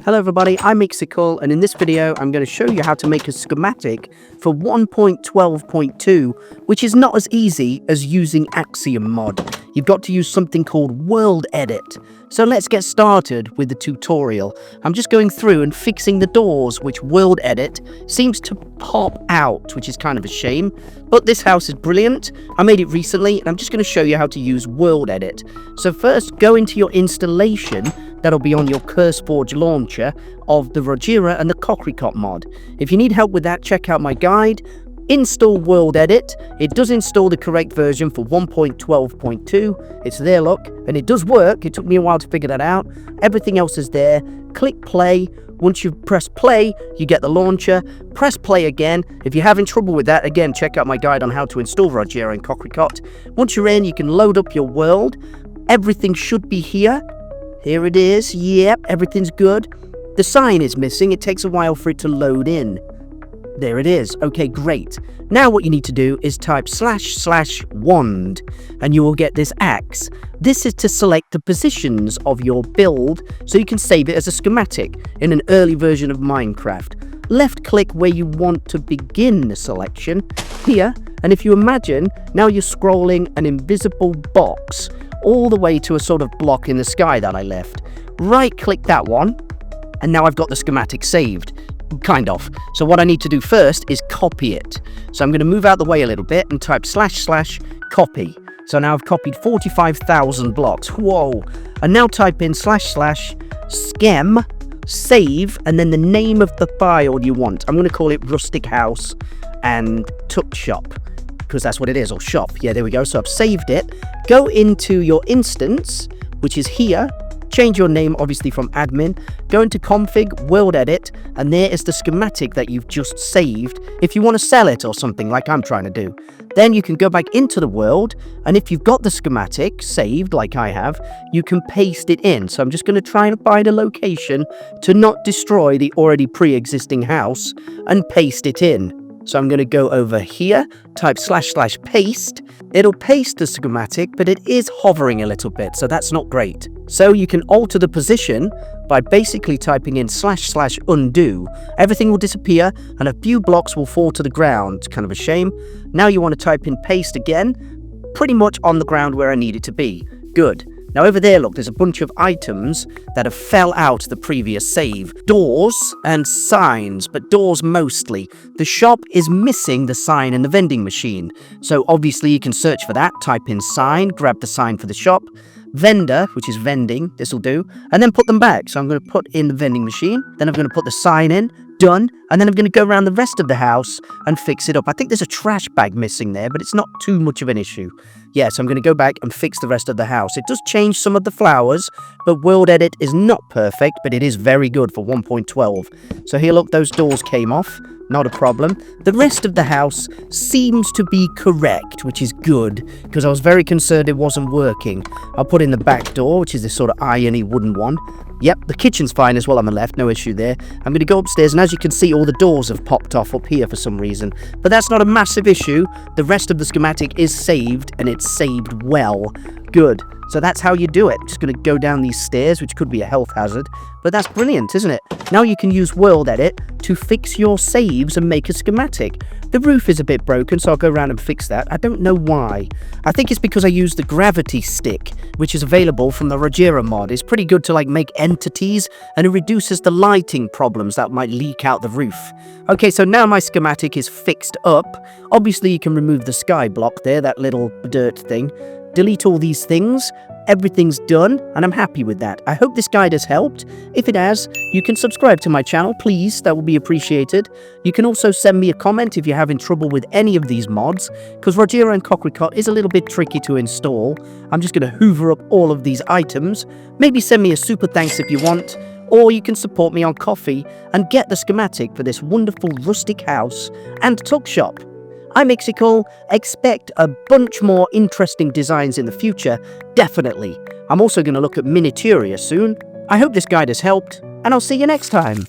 Hello everybody, I'm Whimsical, and in this video I'm going to show you how to make a schematic for 1.12.2, which is not as easy as using Axiom mod. You've got to use something called WorldEdit. So let's get started with the tutorial. I'm just going through and fixing the doors, which WorldEdit seems to pop out, which is kind of a shame. But this house is brilliant. I made it recently, and I'm just going to show you how to use WorldEdit. So first, go into your installation. That'll be on your CurseForge launcher of the Rojiura and the Cocricot mod. If you need help with that, check out my guide. Install WorldEdit. It does install the correct version for 1.12.2. It's there, look, and it does work. It took me a while to figure that out. Everything else is there. Click play. Once you press play, you get the launcher. Press play again. If you're having trouble with that, again, check out my guide on how to install Rojiura and Cocricot. Once you're in, you can load up your world. Everything should be here. Here it is. Yep, everything's good. The sign is missing. It takes a while for it to load in. There it is. Okay, great. Now what you need to do is type //wand and you will get this axe. This is to select the positions of your build so you can save it as a schematic in an early version of Minecraft. Left click where you want to begin the selection here, and if you imagine, now you're scrolling an invisible box all the way to a sort of block in the sky that I left. Right click that one, and now I've got the schematic saved. Kind of. So what I need to do first is copy it. So I'm going to move out the way a little bit and type //copy. So now I've copied 45,000 blocks. Whoa. And now type in //schem, save, and then the name of the file you want. I'm going to call it rustic house and tuck shop, because that's what it is, or shop. Yeah, there we go. So I've saved it. Go into your instance, which is here. Change your name, obviously, from admin. Go into config, WorldEdit, and there is the schematic that you've just saved if you want to sell it or something like I'm trying to do. Then you can go back into the world, and if you've got the schematic saved like I have, you can paste it in. So I'm just going to try and find a location to not destroy the already pre-existing house and paste it in. So I'm going to go over here, type //paste. It'll paste the schematic, but it is hovering a little bit, so that's not great. So you can alter the position by basically typing in //undo. Everything will disappear and a few blocks will fall to the ground. Kind of a shame. Now you want to type in paste again, pretty much on the ground where I need it to be. Good. Now over there, look, there's a bunch of items that have fell out the previous save. Doors and signs, but doors mostly. The shop is missing the sign and the vending machine. So obviously you can search for that, type in sign, grab the sign for the shop. Vendor, which is vending, this will do, and then put them back. So I'm going to put in the vending machine, then I'm going to put the sign in, done, and then I'm going to go around the rest of the house and fix it up. I think there's a trash bag missing there, but it's not too much of an issue. Yeah, so I'm going to go back and fix the rest of the house. It does change some of the flowers, but WorldEdit is not perfect, but it is very good for 1.12. So here, look, those doors came off. Not a problem. The rest of the house seems to be correct, which is good, because I was very concerned it wasn't working. I'll put in the back door, which is this sort of irony wooden one. Yep, the kitchen's fine as well on the left, no issue there. I'm going to go upstairs, and as you can see, all the doors have popped off up here for some reason. But that's not a massive issue. The rest of the schematic is saved, and it's saved well. Good. So that's how you do it. Just going to go down these stairs, which could be a health hazard. But that's brilliant, isn't it? Now you can use WorldEdit to fix your saves and make a schematic. The roof is a bit broken, so I'll go around and fix that. I don't know why. I think it's because I used the gravity stick, which is available from the Rojiura mod. It's pretty good to like make entities, and it reduces the lighting problems that might leak out the roof. Okay, so now my schematic is fixed up. Obviously, you can remove the sky block there, that little dirt thing. Delete all these things. Everything's done, and I'm happy with that. I hope this guide has helped. If it has, you can subscribe to my channel, please. That would be appreciated. You can also send me a comment if you're having trouble with any of these mods, because Rojiura and Cocricot is a little bit tricky to install. I'm just going to hoover up all of these items. Maybe send me a super thanks if you want, or you can support me on Ko-fi and get the schematic for this wonderful rustic house and tuck shop. I'm Whimsical. Expect a bunch more interesting designs in the future, definitely. I'm also going to look at MiniaTuria soon. I hope this guide has helped, and I'll see you next time.